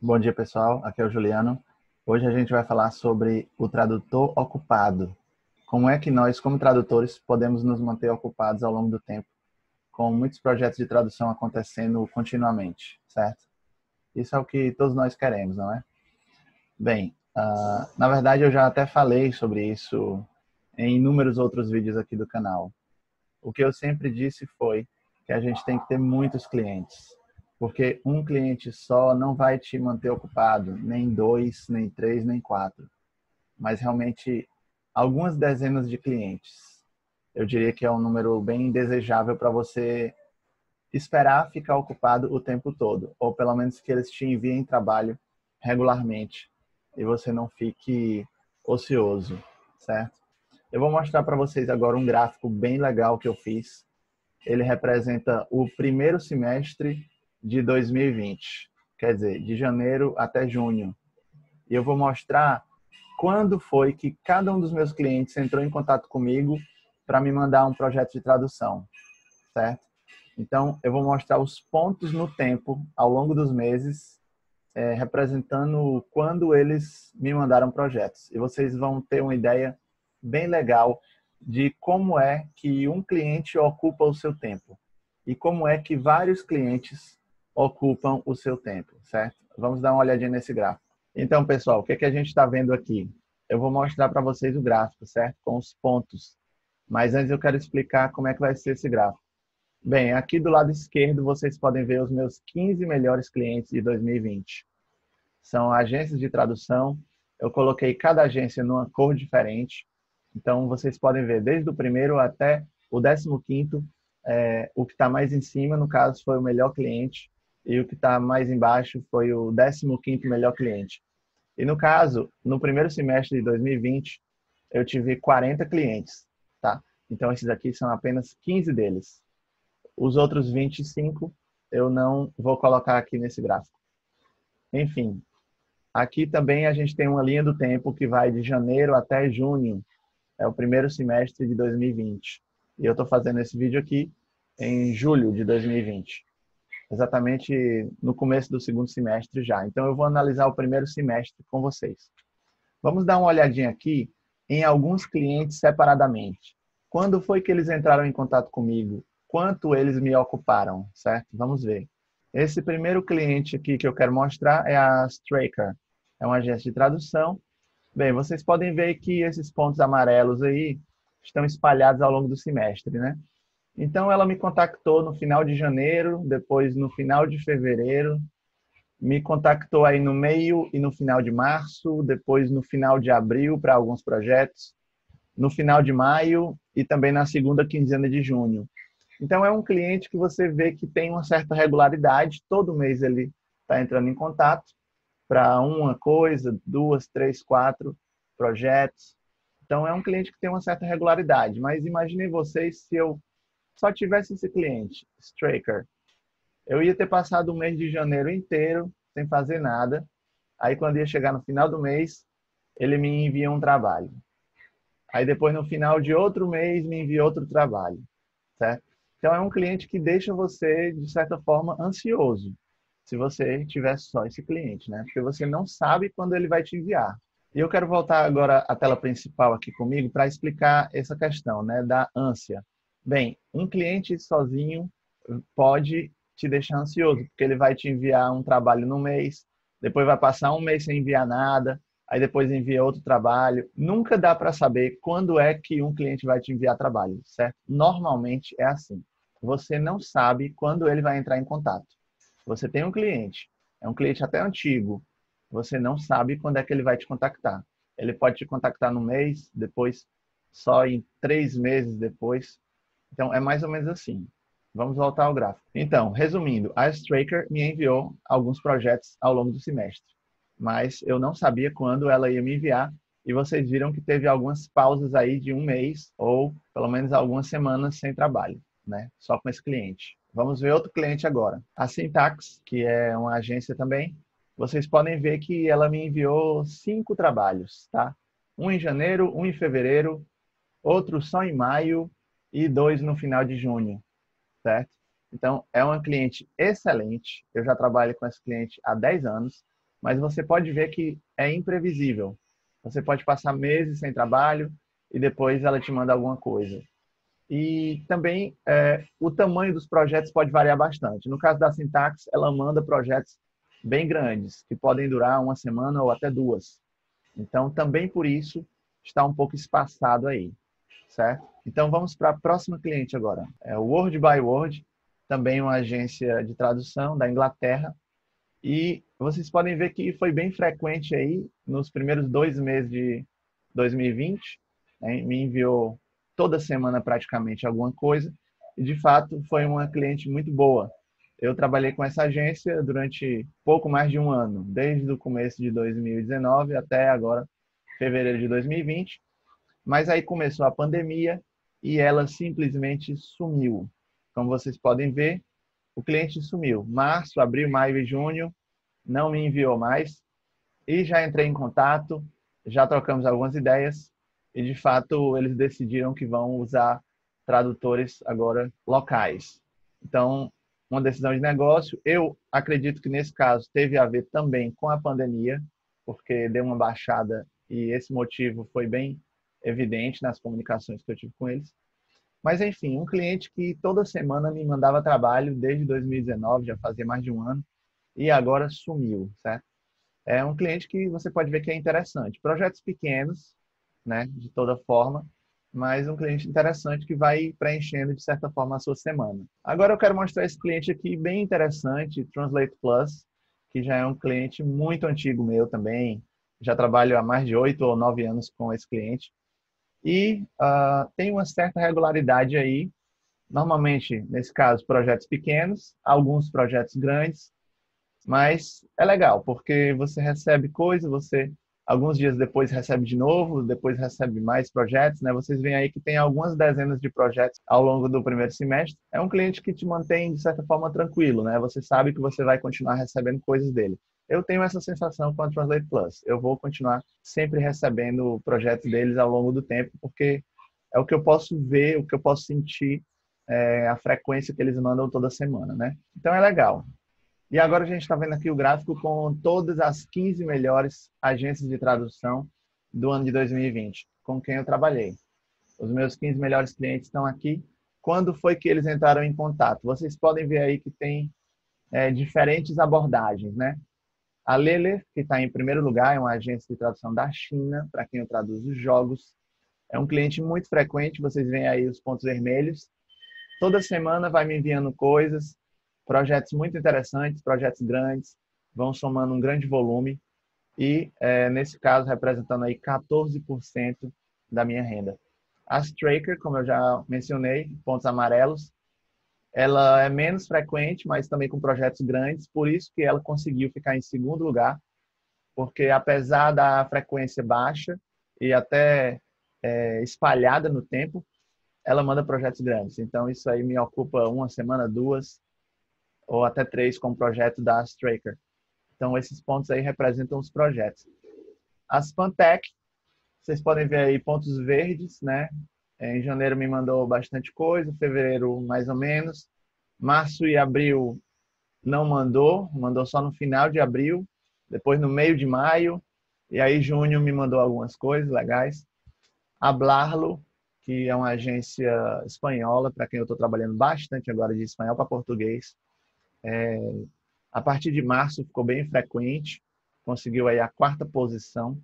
Bom dia, pessoal. Aqui é o Juliano. Hoje a gente vai falar sobre o tradutor ocupado. Como é que nós, como tradutores, podemos nos manter ocupados ao longo do tempo, com muitos projetos de tradução acontecendo continuamente, certo? Isso é o que todos nós queremos, não é? Bem, na verdade eu já até falei sobre isso em inúmeros outros vídeos aqui do canal. O que eu sempre disse foi que a gente tem que ter muitos clientes, porque um cliente só não vai te manter ocupado, nem dois, nem três, nem quatro, mas realmente algumas dezenas de clientes. Eu diria que é um número bem desejável para você esperar ficar ocupado o tempo todo, ou pelo menos que eles te enviem trabalho regularmente e você não fique ocioso, certo? Eu vou mostrar para vocês agora um gráfico bem legal que eu fiz. Ele representa o primeiro semestre de 2020, quer dizer, de janeiro até junho. E eu vou mostrar quando foi que cada um dos meus clientes entrou em contato comigo para me mandar um projeto de tradução, certo? Então, eu vou mostrar os pontos no tempo, ao longo dos meses, representando quando eles me mandaram projetos. E vocês vão ter uma ideia bem legal de como é que um cliente ocupa o seu tempo e como é que vários clientes ocupam o seu tempo, certo? Vamos dar uma olhadinha nesse gráfico. Então, pessoal, o que é que a gente está vendo aqui? Eu vou mostrar para vocês o gráfico, certo? Com os pontos. Mas antes eu quero explicar como é que vai ser esse gráfico. Bem, aqui do lado esquerdo vocês podem ver os meus 15 melhores clientes de 2020. São agências de tradução. Eu coloquei cada agência numa cor diferente. Então, vocês podem ver desde o primeiro até o 15º, o que está mais em cima, no caso, foi o melhor cliente, e o que está mais embaixo foi o 15º melhor cliente. E no caso, no primeiro semestre de 2020, eu tive 40 clientes, tá? Então, esses aqui são apenas 15 deles. Os outros 25 eu não vou colocar aqui nesse gráfico. Enfim, aqui também a gente tem uma linha do tempo que vai de janeiro até junho, é o primeiro semestre de 2020. E eu estou fazendo esse vídeo aqui em julho de 2020, exatamente no começo do segundo semestre já. Então eu vou analisar o primeiro semestre com vocês. Vamos dar uma olhadinha aqui em alguns clientes separadamente. Quando foi que eles entraram em contato comigo? Quanto eles me ocuparam, certo? Vamos ver. Esse primeiro cliente aqui que eu quero mostrar é a Straker. É uma agência de tradução. Bem, vocês podem ver que esses pontos amarelos aí estão espalhados ao longo do semestre, né? Então, ela me contactou no final de janeiro, depois no final de fevereiro, me contactou aí no meio e no final de março, depois no final de abril para alguns projetos, no final de maio e também na segunda quinzena de junho. Então, é um cliente que você vê que tem uma certa regularidade, todo mês ele está entrando em contato para uma coisa, duas, três, quatro projetos. Então, é um cliente que tem uma certa regularidade. Mas imaginem vocês se eu só tivesse esse cliente, Straker. Eu ia ter passado o mês de janeiro inteiro sem fazer nada. Aí, quando ia chegar no final do mês, ele me envia um trabalho. Aí, depois, no final de outro mês, me envia outro trabalho. Certo? Então, é um cliente que deixa você, de certa forma, ansioso, se você tivesse só esse cliente, né? Porque você não sabe quando ele vai te enviar. E eu quero voltar agora à tela principal aqui comigo para explicar essa questão, né, da ânsia. Bem, um cliente sozinho pode te deixar ansioso, porque ele vai te enviar um trabalho no mês, depois vai passar um mês sem enviar nada, aí depois envia outro trabalho. Nunca dá para saber quando é que um cliente vai te enviar trabalho, certo? Normalmente é assim. Você não sabe quando ele vai entrar em contato. Você tem um cliente, é um cliente até antigo, você não sabe quando é que ele vai te contactar. Ele pode te contactar no mês, depois só em 3 meses depois. Então, é mais ou menos assim. Vamos voltar ao gráfico. Então, resumindo, a Straker me enviou alguns projetos ao longo do semestre, mas eu não sabia quando ela ia me enviar, e vocês viram que teve algumas pausas aí de um mês, ou pelo menos algumas semanas sem trabalho, né? Só com esse cliente. Vamos ver outro cliente agora. A Syntax, que é uma agência também, vocês podem ver que ela me enviou 5 trabalhos, tá? Um em janeiro, um em fevereiro, outro só em maio e 2 no final de junho, certo? Então, é uma cliente excelente. Eu já trabalho com esse cliente há 10 anos mas você pode ver que é imprevisível. Você pode passar meses sem trabalho e depois ela te manda alguma coisa. E também o tamanho dos projetos pode variar bastante. No caso da Syntax, ela manda projetos bem grandes, que podem durar uma semana ou até duas. Então, também por isso, está um pouco espaçado aí, certo? Então, vamos para a próxima cliente agora. É o Word by Word, também uma agência de tradução da Inglaterra. E vocês podem ver que foi bem frequente aí nos primeiros 2 meses de 2020. Né? Me enviou toda semana praticamente alguma coisa. E, de fato, foi uma cliente muito boa. Eu trabalhei com essa agência durante pouco mais de um ano, desde o começo de 2019 até agora, fevereiro de 2020. Mas aí começou a pandemia e ela simplesmente sumiu. Como vocês podem ver, o cliente sumiu. Março, abril, maio e junho, não me enviou mais. E já entrei em contato, já trocamos algumas ideias e, de fato, eles decidiram que vão usar tradutores agora locais. Então, uma decisão de negócio. Eu acredito que, nesse caso, teve a ver também com a pandemia, porque deu uma baixada e esse motivo foi bem evidente nas comunicações que eu tive com eles. Mas, enfim, um cliente que toda semana me mandava trabalho desde 2019, já fazia mais de um ano, e agora sumiu, certo? É um cliente que você pode ver que é interessante. Projetos pequenos, né, de toda forma, mas um cliente interessante que vai preenchendo, de certa forma, a sua semana. Agora eu quero mostrar esse cliente aqui bem interessante, Translate Plus, que já é um cliente muito antigo meu também. Já trabalho há mais de 8 ou 9 anos com esse cliente. E tem uma certa regularidade aí. Normalmente, nesse caso, projetos pequenos, alguns projetos grandes, mas é legal, porque você recebe coisa, você alguns dias depois recebe de novo, depois recebe mais projetos, né? Vocês veem aí que tem algumas dezenas de projetos ao longo do primeiro semestre. É um cliente que te mantém, de certa forma, tranquilo, né? Você sabe que você vai continuar recebendo coisas dele. Eu tenho essa sensação com a Translate Plus. Eu vou continuar sempre recebendo projetos deles ao longo do tempo, porque é o que eu posso ver, o que eu posso sentir, a frequência que eles mandam toda semana, né? Então é legal. E agora a gente está vendo aqui o gráfico com todas as 15 melhores agências de tradução do ano de 2020, com quem eu trabalhei. Os meus 15 melhores clientes estão aqui. Quando foi que eles entraram em contato? Vocês podem ver aí que tem diferentes abordagens, né? A Lele, que está em primeiro lugar, é uma agência de tradução da China, para quem eu traduzo jogos. É um cliente muito frequente, vocês veem aí os pontos vermelhos. Toda semana vai me enviando coisas, projetos muito interessantes, projetos grandes, vão somando um grande volume e, nesse caso, representando aí 14% da minha renda. A Straker, como eu já mencionei, pontos amarelos, ela é menos frequente, mas também com projetos grandes, por isso que ela conseguiu ficar em segundo lugar, porque apesar da frequência baixa e até espalhada no tempo, ela manda projetos grandes. Então, isso aí me ocupa uma semana, duas, ou até 3 com o projeto da Straker. Então, esses pontos aí representam os projetos. A Spantec, vocês podem ver aí pontos verdes, né? Em janeiro me mandou bastante coisa, fevereiro mais ou menos. Março e abril não mandou, mandou só no final de abril, depois no meio de maio, e aí junho me mandou algumas coisas legais. A Blarlo, que é uma agência espanhola, para quem eu estou trabalhando bastante agora de espanhol para português. A partir de março ficou bem frequente, conseguiu aí a 4ª posição.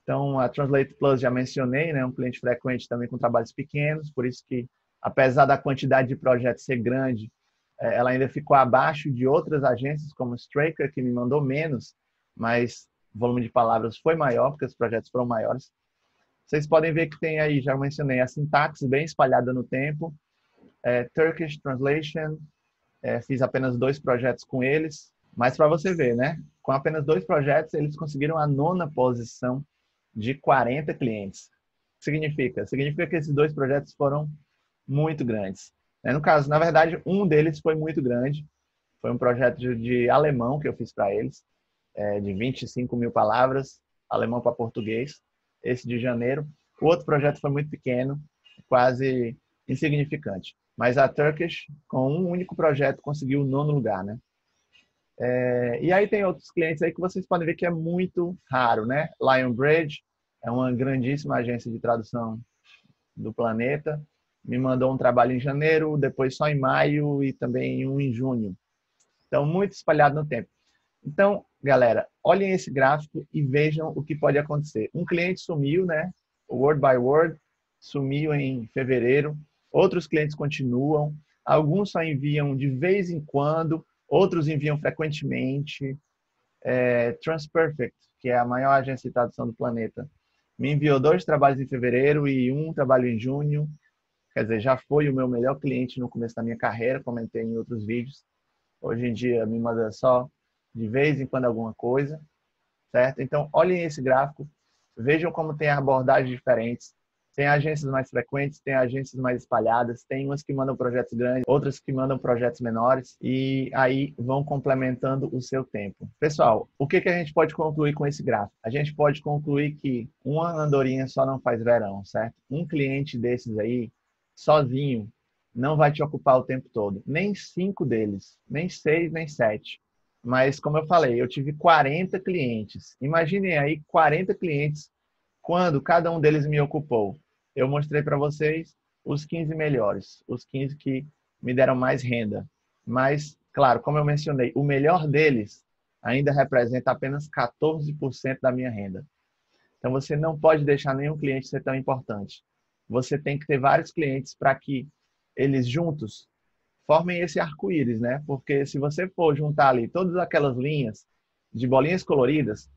Então, a Translate Plus já mencionei, né, um cliente frequente também com trabalhos pequenos, por isso que, apesar da quantidade de projetos ser grande, ela ainda ficou abaixo de outras agências, como Straker, que me mandou menos, mas o volume de palavras foi maior, porque os projetos foram maiores. Vocês podem ver que tem aí, já mencionei, a Syntax bem espalhada no tempo, Turkish Translation, fiz apenas 2 projetos com eles, mas para você ver, né? Com apenas 2 projetos, eles conseguiram a 9ª posição de 40 clientes. O que significa? Significa que esses 2 projetos foram muito grandes. No caso, na verdade, um deles foi muito grande. Foi um projeto de alemão que eu fiz para eles, de 25 mil palavras, alemão para português, esse de janeiro. O outro projeto foi muito pequeno, quase insignificante. Mas a Turkish, com um único projeto, conseguiu o 9º lugar, né? E aí tem outros clientes aí que vocês podem ver que é muito raro, né? Lionbridge é uma grandíssima agência de tradução do planeta. Me mandou um trabalho em janeiro, depois só em maio e também um em junho. Então, muito espalhado no tempo. Então, galera, olhem esse gráfico e vejam o que pode acontecer. Um cliente sumiu, né? Word by Word, sumiu em fevereiro. Outros clientes continuam. Alguns só enviam de vez em quando, outros enviam frequentemente. Transperfect, que é a maior agência de tradução do planeta, me enviou 2 trabalhos em fevereiro e um trabalho em junho. Quer dizer, já foi o meu melhor cliente no começo da minha carreira, comentei em outros vídeos. Hoje em dia me manda só de vez em quando alguma coisa, certo? Então, olhem esse gráfico, vejam como tem abordagens diferentes. Tem agências mais frequentes, tem agências mais espalhadas, tem umas que mandam projetos grandes, outras que mandam projetos menores, e aí vão complementando o seu tempo. Pessoal, o que a gente pode concluir com esse gráfico? A gente pode concluir que uma andorinha só não faz verão, certo? Um cliente desses aí, sozinho, não vai te ocupar o tempo todo. Nem 5 deles, nem 6, nem 7. Mas, como eu falei, eu tive 40 clientes. Imaginem aí 40 clientes quando cada um deles me ocupou. Eu mostrei para vocês os 15 melhores, os 15 que me deram mais renda. Mas, claro, como eu mencionei, o melhor deles ainda representa apenas 14% da minha renda. Então, você não pode deixar nenhum cliente ser tão importante. Você tem que ter vários clientes para que eles juntos formem esse arco-íris, né? Porque se você for juntar ali todas aquelas linhas de bolinhas coloridas,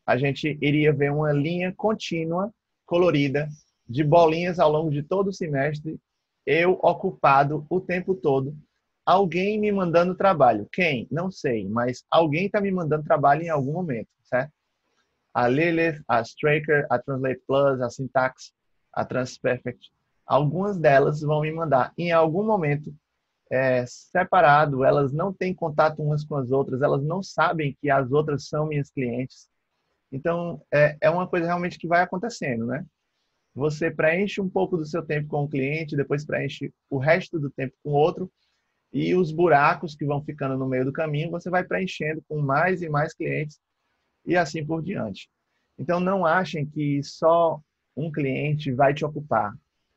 a gente iria ver uma linha contínua, colorida, de bolinhas ao longo de todo o semestre, eu ocupado o tempo todo, alguém me mandando trabalho. Quem? Não sei, mas alguém está me mandando trabalho em algum momento, certo? A Lilith, a Straker, a Translate Plus, a Syntax, a Transperfect, algumas delas vão me mandar em algum momento separado, elas não têm contato umas com as outras, elas não sabem que as outras são minhas clientes. Então, é uma coisa realmente que vai acontecendo, né? Você preenche um pouco do seu tempo com o cliente, depois preenche o resto do tempo com outro, e os buracos que vão ficando no meio do caminho, você vai preenchendo com mais e mais clientes, e assim por diante. Então, não achem que só um cliente vai te ocupar.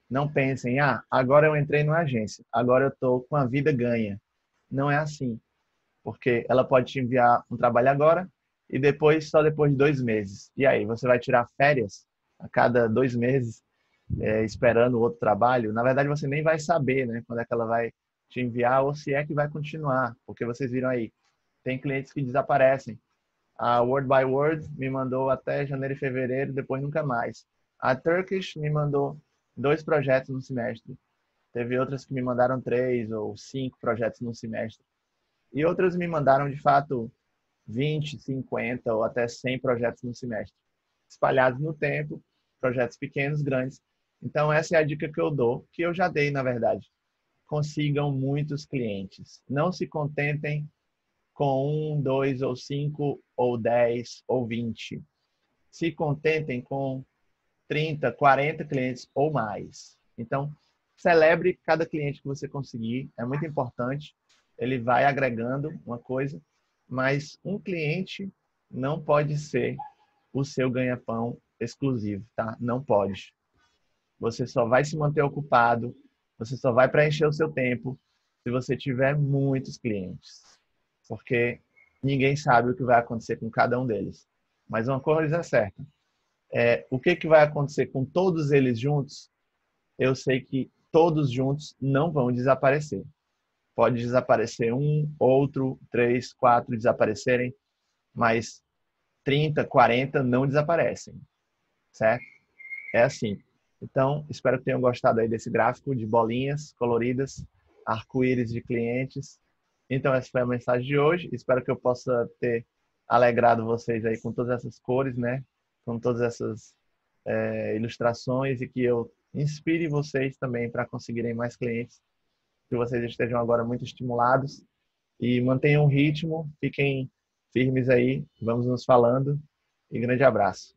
Não pensem, agora eu entrei numa agência, agora eu estou com a vida ganha. Não é assim, porque ela pode te enviar um trabalho agora e depois, só depois de 2 meses. E aí, você vai tirar férias a cada 2 meses esperando outro trabalho? Na verdade, você nem vai saber, né, quando é que ela vai te enviar ou se é que vai continuar, porque vocês viram aí, tem clientes que desaparecem. A Word by Word me mandou até janeiro e fevereiro, depois nunca mais. A Turkish me mandou 2 projetos no semestre. Teve outras que me mandaram 3 ou 5 projetos no semestre. E outras me mandaram, de fato, 20, 50 ou até 100 projetos no semestre. Espalhados no tempo, projetos pequenos, grandes. Então, essa é a dica que eu dou, que eu já dei, na verdade. Consigam muitos clientes. Não se contentem com 1, 2 ou 5 ou 10 ou 20. Se contentem com 30, 40 clientes ou mais. Então, celebre cada cliente que você conseguir. É muito importante. Ele vai agregando uma coisa, mas um cliente não pode ser o seu ganha-pão exclusivo, tá? Não pode. Você só vai se manter ocupado, você só vai preencher o seu tempo se você tiver muitos clientes. Porque ninguém sabe o que vai acontecer com cada um deles. Mas uma coisa é certa. O que vai acontecer com todos eles juntos, eu sei que todos juntos não vão desaparecer. Pode desaparecer um, outro, 3, 4 desaparecerem, mas 30, 40 não desaparecem, certo? É assim. Então, espero que tenham gostado aí desse gráfico de bolinhas coloridas, arco-íris de clientes. Então, essa foi a mensagem de hoje. Espero que eu possa ter alegrado vocês aí com todas essas cores, né? Com todas essas ilustrações e que eu inspire vocês também para conseguirem mais clientes, que vocês estejam agora muito estimulados e mantenham o ritmo, fiquem firmes aí, vamos nos falando e grande abraço.